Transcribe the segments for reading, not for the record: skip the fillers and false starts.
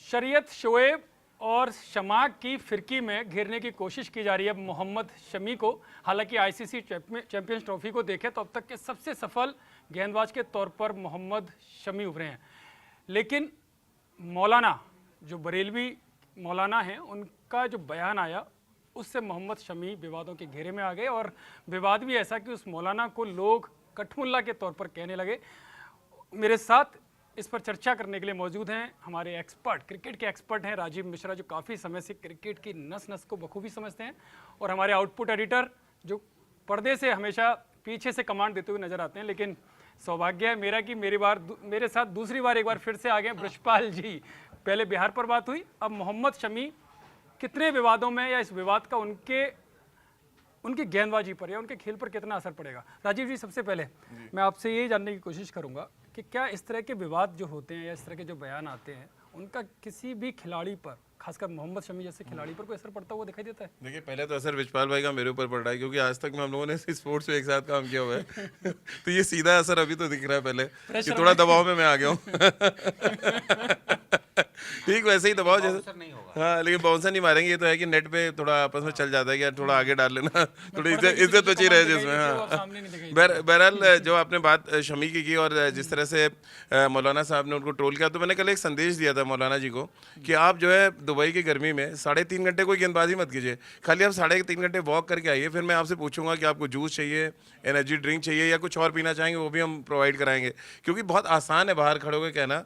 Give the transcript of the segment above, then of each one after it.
शरीयत शोएब और शमा की फिरकी में घेरने की कोशिश की जा रही है मोहम्मद शमी को। हालांकि आईसीसी चैंपियंस ट्रॉफी को देखें तो अब तक के सबसे सफल गेंदबाज के तौर पर मोहम्मद शमी उभरे हैं, लेकिन मौलाना जो बरेलवी मौलाना हैं उनका जो बयान आया उससे मोहम्मद शमी विवादों के घेरे में आ गए और विवाद भी ऐसा कि उस मौलाना को लोग कठमुल्ला के तौर पर कहने लगे। मेरे साथ इस पर चर्चा करने के लिए मौजूद हैं हमारे एक्सपर्ट, क्रिकेट के एक्सपर्ट हैं राजीव मिश्रा, जो काफ़ी समय से क्रिकेट की नस नस को बखूबी समझते हैं, और हमारे आउटपुट एडिटर जो पर्दे से हमेशा पीछे से कमांड देते हुए नजर आते हैं, लेकिन सौभाग्य है मेरा कि मेरे साथ दूसरी बार एक बार फिर से आ गए ब्रजपाल जी। पहले बिहार पर बात हुई, अब मोहम्मद शमी कितने विवादों में, या इस विवाद का उनकी गेंदबाजी पर या उनके खेल पर कितना असर पड़ेगा? राजीव जी, सबसे पहले मैं आपसे ये जानने की कोशिश करूंगा कि क्या इस तरह के विवाद जो होते हैं या इस तरह के जो बयान आते हैं उनका किसी भी खिलाड़ी पर, खासकर मोहम्मद शमी जैसे खिलाड़ी पर, कोई असर पड़ता हुआ दिखाई देता है? देखिए, पहले तो असर विजपाल भाई का मेरे ऊपर पड़ रहा है, क्योंकि आज तक में हम लोगों ने स्पोर्ट्स में एक साथ काम किया हुआ है तो ये सीधा असर अभी तो दिख रहा है। पहले कि थोड़ा दबाव में मैं आ गया हूँ ठीक वैसे ही दबाव जैसे नहीं होगा। हाँ, लेकिन बाउंसर नहीं मारेंगे। ये तो है कि नेट पे थोड़ा आपस में चल जाता है कि यार थोड़ा आगे डाल लेना, थोड़ी इज्जत बची रहे जिसमें। हाँ, बहरहाल जो आपने बात शमी की और जिस तरह से मौलाना साहब ने उनको ट्रोल किया, तो मैंने कल एक संदेश दिया था मौलाना जी को कि आप जो है दुबई की गर्मी में 3.5 घंटे कोई गेंदबाजी मत कीजिए, खाली आप 3.5 घंटे वॉक करके आइए। फिर मैं आपसे पूछूंगा कि आपको जूस चाहिए, एनर्जी ड्रिंक चाहिए या कुछ और पीना चाहेंगे, वो भी हम प्रोवाइड कराएंगे। क्योंकि बहुत आसान है बाहर खड़े होकर कहना,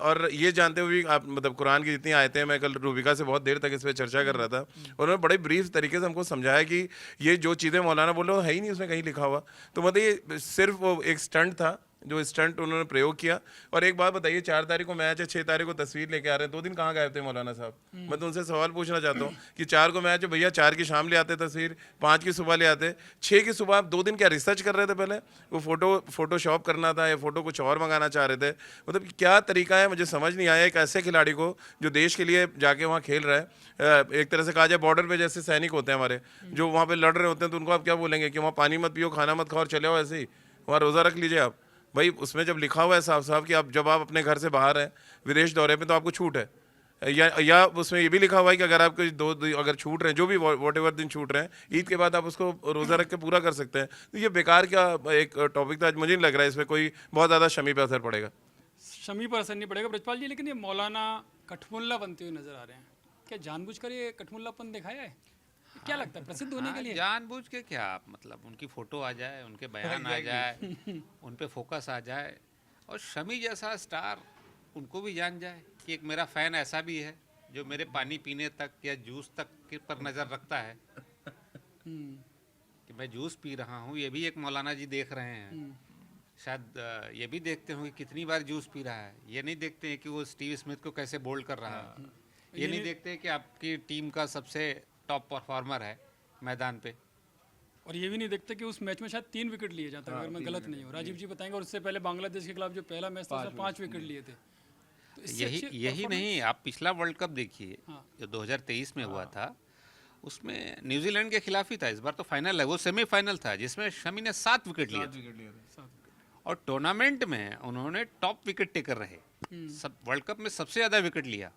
और ये जानते हुए भी आप मतलब कुरान की जितनी आयतें हैं, मैं कल रूबिका से बहुत देर तक इस पर चर्चा कर रहा था, उन्होंने बड़े ब्रीफ तरीके से हमको समझाया कि ये जो चीज़ें मौलाना बोल रहे हो है ही नहीं उसमें कहीं लिखा हुआ। तो मतलब ये सिर्फ वो एक स्टंट था जो स्टंट उन्होंने प्रयोग किया। और एक बात बताइए, 4 तारीख को मैच है, 6 तारीख को तस्वीर लेके आ रहे हैं, 2 दिन कहाँ गए थे मौलाना साहब? मैं तो उनसे सवाल पूछना चाहता हूँ कि 4 को मैच है भैया, 4 की शाम ले आते तस्वीर, 5 की सुबह ले आते, 6 की सुबह आप 2 दिन क्या रिसर्च कर रहे थे? पहले वो फोटोशॉप करना था या फोटो कुछ और मंगाना चाह रहे थे? मतलब क्या तरीका है, मुझे समझ नहीं आया। एक ऐसे खिलाड़ी को जो देश के लिए जाके वहाँ खेल रहा है, एक तरह से कहा जाए बॉर्डर पे जैसे सैनिक होते हैं हमारे, जो वहाँ पे लड़ रहे होते हैं, तो उनको आप क्या बोलेंगे कि वहाँ पानी मत पियो, खाना मत खाओ और चले आओ ऐसे ही, वहाँ रोज़ा रख लीजिए आप? भाई उसमें जब लिखा हुआ है साफ साफ कि आप जब आप अपने घर से बाहर हैं विदेश दौरे पे तो आपको छूट है, या उसमें ये भी लिखा हुआ है कि अगर आपको अगर छूट रहे हैं, जो भी वॉट एवर दिन छूट रहे हैं, ईद के बाद आप उसको रोज़ा रख के पूरा कर सकते हैं। तो ये बेकार क्या एक टॉपिक था, मुझे नहीं लग रहा है इसमें कोई बहुत ज़्यादा शमी पे असर पड़ेगा। शमी पर असर नहीं पड़ेगा ब्रजपाल जी, लेकिन ये मौलाना कठमुल्ला बनते हुए नजर आ रहे हैं, क्या जानबूझकर ये कठमुल्लापन दिखाया है? क्या लगता है, प्रसिद्ध होने के लिए? जानबूझ के क्या, मतलब उनकी फोटो आ जाए, उनके बयान आ जाए, उन पे फोकस आ जाए, और शमी जैसा स्टार उनको भी जान जाए कि एक मेरा फैन ऐसा भी है जो मेरे पानी पीने तक या जूस तक के पर नज़र रखता है कि मैं जूस पी रहा हूँ, ये भी एक मौलाना जी देख रहे हैं। शायद ये भी देखते होंगे कितनी बार जूस पी रहा है। ये नहीं देखते हैं कि वो स्टीव स्मिथ को कैसे बोल्ड कर रहा है। ये नहीं देखते कि आपकी टीम का सबसे टॉप परफॉर्मर है मैदान पे। और ये भी नहीं देखते कि उस मैच में शायद 3 विकेट लिए जाते हैं, अगर मैं गलत नहीं हूँ। राजीव जी बताएंगे। और उससे पहले बांग्लादेश के खिलाफ जो पहला मैच था उसमें 5 विकेट लिए थे। तो यही नहीं, आप पिछला वर्ल्ड कप देखिए जो 2023 में हुआ था, उसमें न्यूजीलैंड के खिलाफ ही था। इस बार तो फाइनल है, वो सेमीफाइनल था जिसमें शमी ने 7 विकेट लिए थे। और टूर्नामेंट में उन्होंने टॉप विकेट टेकर रहे, सब वर्ल्ड कप में सबसे ज़्यादा विकेट लिया।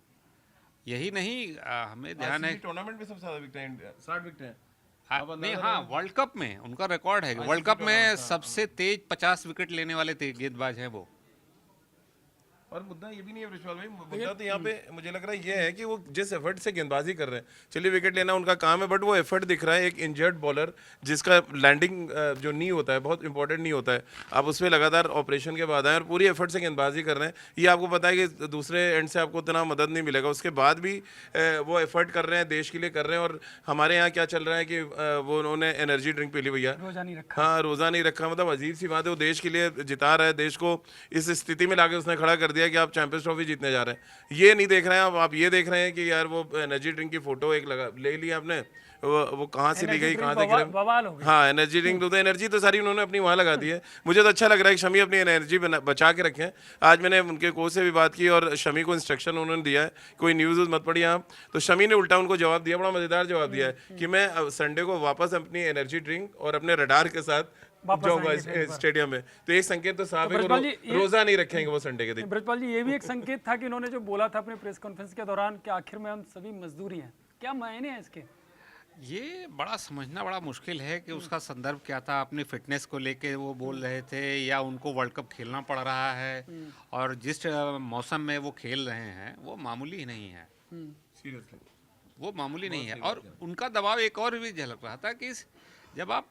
यही नहीं, हमें ध्यान है टूर्नामेंट में सबसे ज़्यादा विकेट 60 विकेट हैं। नहीं, हाँ, वर्ल्ड कप में उनका रिकॉर्ड है। वर्ल्ड कप में सबसे तेज 50 विकेट लेने वाले गेंदबाज हैं वो। और मुद्दा ये भी नहीं है ब्रिजपाल भाई, मुद्दा तो यहाँ पे मुझे लग रहा है ये है कि वो जिस एफर्ट से गेंदबाजी कर रहे हैं, चलिए विकेट लेना उनका काम है, बट वो एफर्ट दिख रहा है एक इंजर्ड बॉलर जिसका लैंडिंग जो नी होता है, बहुत इंपॉर्टेंट नहीं होता है, आप उसमें लगातार ऑपरेशन के बाद आए और पूरी एफर्ट से गेंदबाजी कर रहे हैं। ये आपको पता है कि दूसरे एंड से आपको उतना मदद नहीं मिलेगा, उसके बाद भी वो एफर्ट कर रहे हैं, देश के लिए कर रहे हैं। और हमारे यहाँ क्या चल रहा है कि वो उन्होंने एनर्जी ड्रिंक पी ली भैया, रोज़ा नहीं रखा। हाँ, रोज़ा नहीं रखा। मतलब अजीब सी बात है, वो देश के लिए जिता रहा है, देश को इस स्थिति में लाके उसने खड़ा कर दिया कि आप चैंपियंस ट्रॉफी जीतने जा रहे हैं। ये नहीं देख रहे हैं आप ये देख रहे हैं कि यार वो एनर्जी ड्रिंक की फोटो एक ले ली आपने, वो कहाँ से ली गई, कहाँ से गिरे। हाँ, एनर्जी ड्रिंक तो एनर्जी तो सारी उन्होंने अपनी वहाँ लगा दी है। मुझे तो अच्छा लग रहा है कि शमी अपनी एनर्जी बचा के रखें। आज मैंने उनके कोच से भी बात की और शमी को इंस्ट्रक्शन उन्होंने दिया है, कोई न्यूज़ मत पढ़िए आप। तो शमी ने उल्टा उनको जवाब दिया, बड़ा मज़ेदार जवाब दिया है कि मैं संडे को वापस अपनी एनर्जी ड्रिंक और अपने रडार के साथ वापस जो आएंगे स्टेडियम में, तो एक संकेत तो साफ है कि ब्रजपाल जी, वो रोजा नहीं रखेंगे वो संडे के दिन। ब्रजपाल जी, ये भी एक संकेत था कि इन्होंने जो बोला था अपने प्रेस कॉन्फ्रेंस के दौरान कि आखिर में हम सभी मजदूरी हैं, क्या मायने हैं इसके? ये बड़ा समझना बड़ा मुश्किल है कि उसका संदर्भ क्या था, अपनी फिटनेस को लेके वो बोल रहे थे या उनको वर्ल्ड कप खेलना पड़ रहा है, और जिस मौसम में वो खेल रहे हैं वो मामूली नहीं है, सीरियसली वो मामूली नहीं है। और उनका दबाव एक और भी झलक रहा था कि जब आप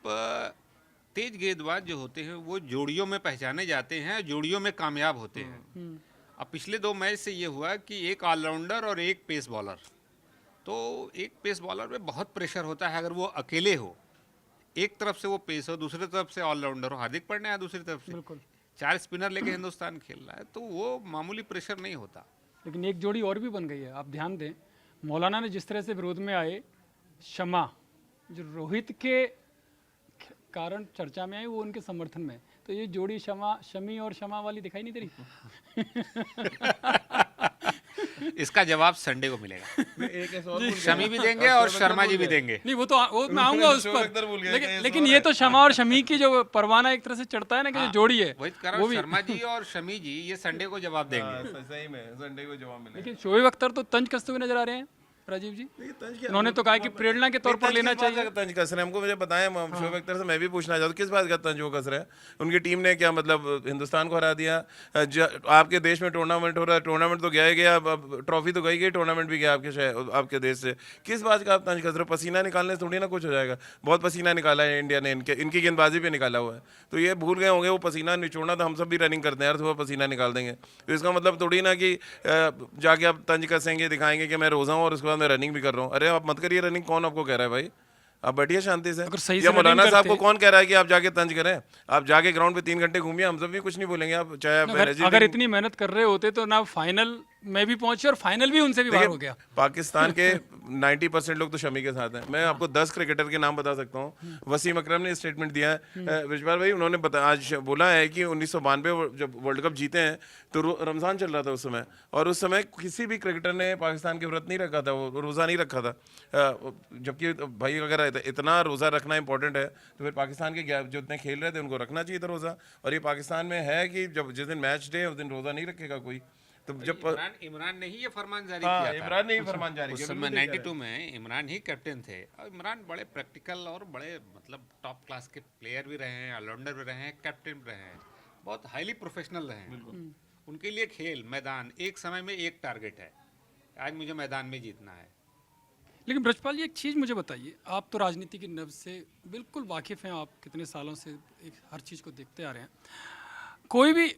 तेज गेंदबाज जो होते हैं वो जोड़ियों में पहचाने जाते हैं, जोड़ियों में कामयाब होते हैं। अब पिछले 2 मैच से ये हुआ कि एक ऑलराउंडर और एक पेस बॉलर, तो एक पेस बॉलर में बहुत प्रेशर होता है अगर वो अकेले हो, एक तरफ से वो पेस हो, दूसरी तरफ से ऑलराउंडर हो, हार्दिक पांड्या है दूसरी तरफ से, बिल्कुल। 4 स्पिनर लेके हिंदुस्तान खेल रहा है, तो वो मामूली प्रेशर नहीं होता। लेकिन एक जोड़ी और भी बन गई है, आप ध्यान दें, मौलाना ने जिस तरह से विरोध में आए, शमा जो रोहित के कारण चर्चा में आई वो उनके समर्थन में, तो ये जोड़ी शमी और शमा वाली दिखाई नहीं दे रही? इसका जवाब संडे को मिलेगा। एक ऐसा और शमी भी देंगे और शर्मा जी भी देंगे। नहीं, वो मैं आऊंगा उस पर, लेकिन ये तो शमा और शमी की जो परवाना एक तरह से चढ़ता है ना कि जो जोड़ी है, वही कह रहा हूं, शर्मा जी और शमी जी ये संडे को जवाब देंगे। सही में संडे को जवाब मिलेगा। लेकिन शोएब अख्तर तो तंज कसते हुए नजर आ रहे हैं राजीव जी। उन्होंने तो कहा कि प्रेरणा के तौर पर लेना चाहिए। तंज कस रहे हैं, हमको मुझे बताया शोएब अख्तर से, मैं भी पूछना चाहता हूँ किस बात का तंज वो कस रहे हैं? उनकी टीम ने क्या मतलब हिंदुस्तान को हरा दिया, आपके देश में टूर्नामेंट हो रहा है, टूर्नामेंट तो गया ही गया, अब ट्रॉफी तो गई गई, टूर्नामेंट भी गया आपके देश से, किस बात का आप तंज कस रहे हो? पसीना निकालने से थोड़ी ना कुछ हो जाएगा, बहुत पसीना निकाला है इंडिया ने, इनकी गेंदबाजी पे निकाला हुआ है, तो ये भूल गए होंगे वो पसीना निचोड़ना, तो हम सब भी रनिंग करते हैं यार, सुबह पसीना निकाल देंगे, तो इसका मतलब थोड़ी ना कि जाके आप तंज कसेंगे, दिखाएंगे कि मैं रोजा हूँ और उसके बाद मैं रनिंग भी कर रहा हूँ। अरे आप मत करिए रनिंग, कौन आपको कह रहा है भाई? आप बैठिए शांति से। अगर सही या से मौलाना रनिंग साहब को करते- कौन कह रहा है कि आप जाके तंज करें? आप जाके ग्राउंड पे 3 घंटे घूमिए, हम सब भी कुछ नहीं बोलेंगे। आप चाहे आप अगर इतनी मेहनत कर रहे होते तो ना फाइनल में भी पहुंचे और फाइनल भी उनसे भी बाहर हो गया। पाकिस्तान के 90% लोग तो शमी के साथ हैं। मैं आपको 10 क्रिकेटर के नाम बता सकता हूँ। वसीम अकरम ने स्टेटमेंट दिया है, विजपाल भाई, उन्होंने आज बोला है कि 1992 जब वर्ल्ड कप जीते हैं तो रमज़ान चल रहा था उस समय, और उस समय किसी भी क्रिकेटर ने पाकिस्तान के व्रत नहीं रखा था, वो रोज़ा नहीं रखा था। जबकि भाई अगर इतना रोज़ा रखना इंपॉर्टेंट है तो फिर पाकिस्तान के जो इतने खेल रहे थे उनको रखना चाहिए था रोज़ा। और ये पाकिस्तान में है कि जब जिस दिन मैच डे है उस दिन रोज़ा नहीं रखेगा कोई। तो जब इमरान ने ही ये फरमान जारी किया था। इमरान ने ही फरमान जारी उस किया, समय 92 में इमरान ही कैप्टन थे, और इमरान बड़े प्रैक्टिकल और बड़े मतलब टॉप क्लास के प्लेयर भी रहे हैं, ऑलराउंडर भी रहे हैं, कैप्टन भी रहे हैं, बहुत हाईली प्रोफेशनल रहे हैं। उनके लिए खेल मैदान एक समय में एक टारगेट है, आज मुझे मैदान में जीतना है। लेकिन ब्रजपाल जी, एक चीज़ मुझे बताइए, आप तो राजनीति की नब्ज से बिल्कुल वाकिफ़ हैं, आप कितने सालों से हर चीज़ को देखते आ रहे हैं। कोई भी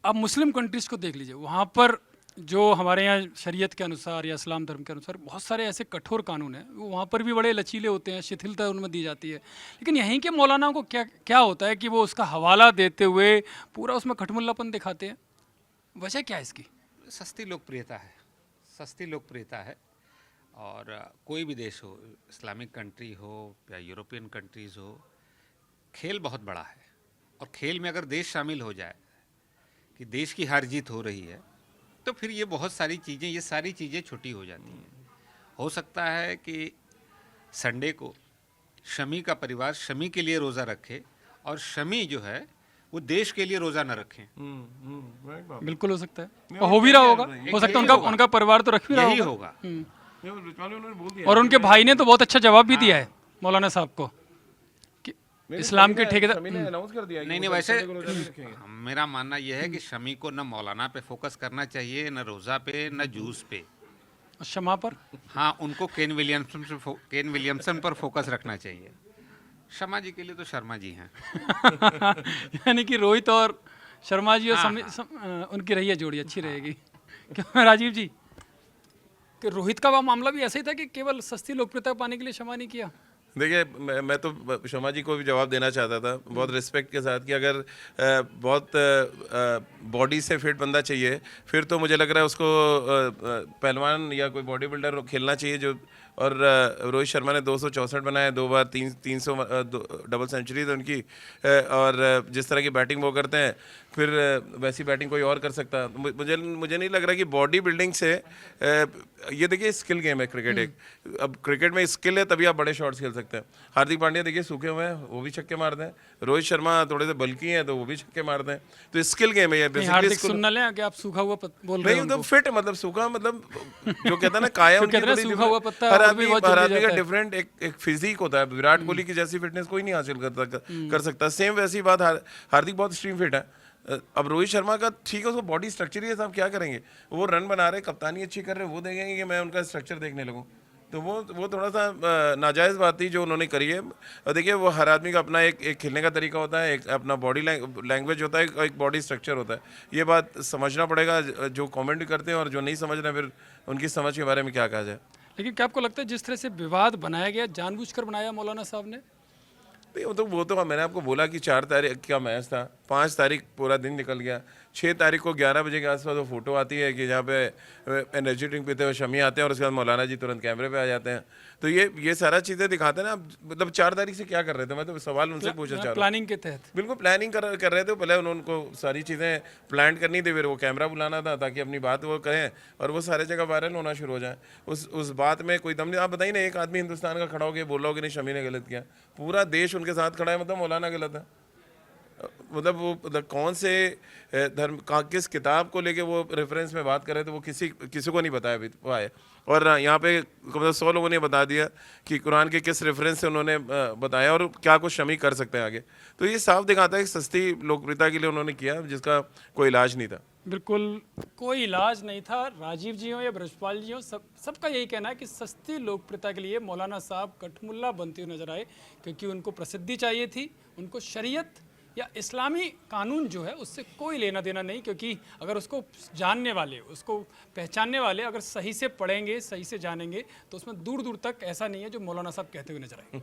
आप मुस्लिम कंट्रीज़ को देख लीजिए, वहाँ पर जो हमारे यहाँ शरीयत के अनुसार या इस्लाम धर्म के अनुसार बहुत सारे ऐसे कठोर कानून हैं, वो वहाँ पर भी बड़े लचीले होते हैं, शिथिलता उनमें दी जाती है। लेकिन यहीं के मौलानाओं को क्या होता है कि वो उसका हवाला देते हुए पूरा उसमें खटमुल्लापन दिखाते हैं? वजह क्या है इसकी? सस्ती लोकप्रियता है, सस्ती लोकप्रियता है। और कोई भी देश हो, इस्लामिक कंट्री हो या यूरोपियन कंट्रीज़ हो, खेल बहुत बड़ा है, और खेल में अगर देश शामिल हो जाए कि देश की हार जीत हो रही है, तो फिर ये बहुत सारी चीज़ें, ये सारी चीज़ें छुट्टी हो जाती हैं। हो सकता है कि संडे को शमी का परिवार शमी के लिए रोज़ा रखे, और शमी जो है वो देश के लिए रोज़ा न रखें। बिल्कुल हो सकता है, और हो भी रहा होगा, हो सकता है उनका परिवार तो रख भी रहा यही होगा। होगा। और उनके भाई ने तो बहुत अच्छा जवाब भी दिया है मौलाना साहब को कि इस्लाम के ठेकेदार नहीं, वैसे मेरा मानना यह है कि शमी को न मौलाना पे फोकस करना चाहिए, न रोज़ा पे, न जूस पे। शमा पर हाँ, उनको केन विलियमसन पर फोकस रखना चाहिए। शर्मा जी के लिए तो शर्मा जी हैं। यानी कि रोहित और शर्मा जी और उनकी रही है जोड़ी, अच्छी रहेगी। क्यों राजीव जी, कि रोहित का वह मामला भी ऐसा ही था कि केवल सस्ती लोकप्रियता पाने के लिए शमा नहीं किया? देखिए, मैं तो शमा जी को भी जवाब देना चाहता था बहुत रिस्पेक्ट के साथ कि अगर बहुत बॉडी से फिट बंदा चाहिए, फिर तो मुझे लग रहा है उसको पहलवान या कोई बॉडी बिल्डर खेलना चाहिए जो। और रोहित शर्मा ने 264 बनाए, 2 बार 300 डबल सेंचुरी थी उनकी, और जिस तरह की बैटिंग वो करते हैं, फिर वैसी बैटिंग कोई और कर सकता। मुझे नहीं लग रहा कि बॉडी बिल्डिंग से ये देखिए स्किल गेम है क्रिकेट एक। अब क्रिकेट में स्किल है तभी आप बड़े शॉट्स खेल सकते हैं। सकते हैं। हार्दिक पांड्या देखिए सूखे हुए हैं, वो भी छक्के मारते हैं। रोहित शर्मा थोड़े से बल्की हैं तो वो भी छक्के मारते हैं। तो स्किल गेम है ये नहीं, हार्दिक सुन ना लें कि आप सूखा हुआ बोल रहे नहीं, हो तो उनको। फिट मतलब सूखा मतलब जो कहता है ना काया जो उनकी कहते हैं ना थोड़ी सूखा हुआ different- पत्ता हर और आदमी भी बहुत हर जल्दी आदमी का जाता है। डिफरेंट एक फिजिक होता है। विराट कोहली की जैसी फिटनेस कोई नहीं हासिल कर सकता। सेम वैसी बात हार्दिक बहुत स्ट्रीम फिट है। अब रोहित शर्मा का ठीक है, उसको बॉडी स्ट्रक्चर ही है, साहब क्या करेंगे? वो रन बना रहे, कप्तानी अच्छी कर रहे, वो देखेंगे कि मैं उनका स्ट्रक्चर देखने लगूं। तो वो थोड़ा सा नाजायज़ बात थी जो उन्होंने करी है। और देखिए वो हर आदमी का अपना एक खेलने का तरीका होता है, एक अपना बॉडी लैंग्वेज होता है, एक बॉडी स्ट्रक्चर होता है। ये बात समझना पड़ेगा जो कमेंट करते हैं, और जो नहीं समझ रहे हैं फिर उनकी समझ के बारे में क्या कहा जाए। लेकिन क्या आपको लगता है जिस तरह से विवाद बनाया गया, जानबूझकर बनाया मौलाना साहब ने? नहीं, वो तो मैंने आपको बोला कि 4 तारीख का मैच था, 5 तारीख पूरा दिन निकल गया, 6 तारीख को 11 बजे के आसपास वो फोटो आती है कि जहाँ पे एनर्जी ड्रिंक पीते हुए शमी आते हैं और उसके बाद मौलाना जी तुरंत कैमरे पे आ जाते हैं। तो ये सारा चीज़ें दिखाते हैं ना। मतलब 4 तारीख से क्या कर रहे थे? मैं तो सवाल उनसे पूछना चाह रहा हूँ। प्लानिंग के तहत बिल्कुल प्लानिंग कर रहे थे। पहले उनको सारी चीज़ें प्लान करनी थी, फिर वो कैमरा बुलाना था ताकि अपनी बात वो कहें और वो सारे जगह वायरल होना शुरू हो जाए। उस बात में कोई दम नहीं। आप बताइए ना, एक आदमी हिंदुस्तान का खड़ा हो के बोल रहा हो कि नहीं शमी ने गलत किया, पूरा देश उनके साथ खड़ा है, मतलब मौलाना गलत है। मतलब वो मतलब कौन से धर्म किस किताब को लेके वो रेफरेंस में बात कर रहे थे, वो किसी को नहीं बताया अभी हुआ है। और यहाँ पे मतलब 100 लोगों ने बता दिया कि कुरान के किस रेफरेंस से उन्होंने बताया और क्या कुछ शमी कर सकते हैं आगे। तो ये साफ दिखाता है कि सस्ती लोकप्रियता के लिए उन्होंने किया जिसका कोई इलाज नहीं था। बिल्कुल कोई इलाज नहीं था। राजीव जी हो या ब्रजपाल जी हो, सबका यही कहना है कि सस्ती लोकप्रियता के लिए मौलाना साहब कठमुल्ला बनते हुए नजर आए, क्योंकि उनको प्रसिद्धि चाहिए थी। उनको शरीयत या इस्लामी कानून जो है उससे कोई लेना देना नहीं, क्योंकि अगर उसको जानने वाले, उसको पहचानने वाले अगर सही से पढ़ेंगे, सही से जानेंगे, तो उसमें दूर दूर तक ऐसा नहीं है जो मौलाना साहब कहते हुए नजर आए।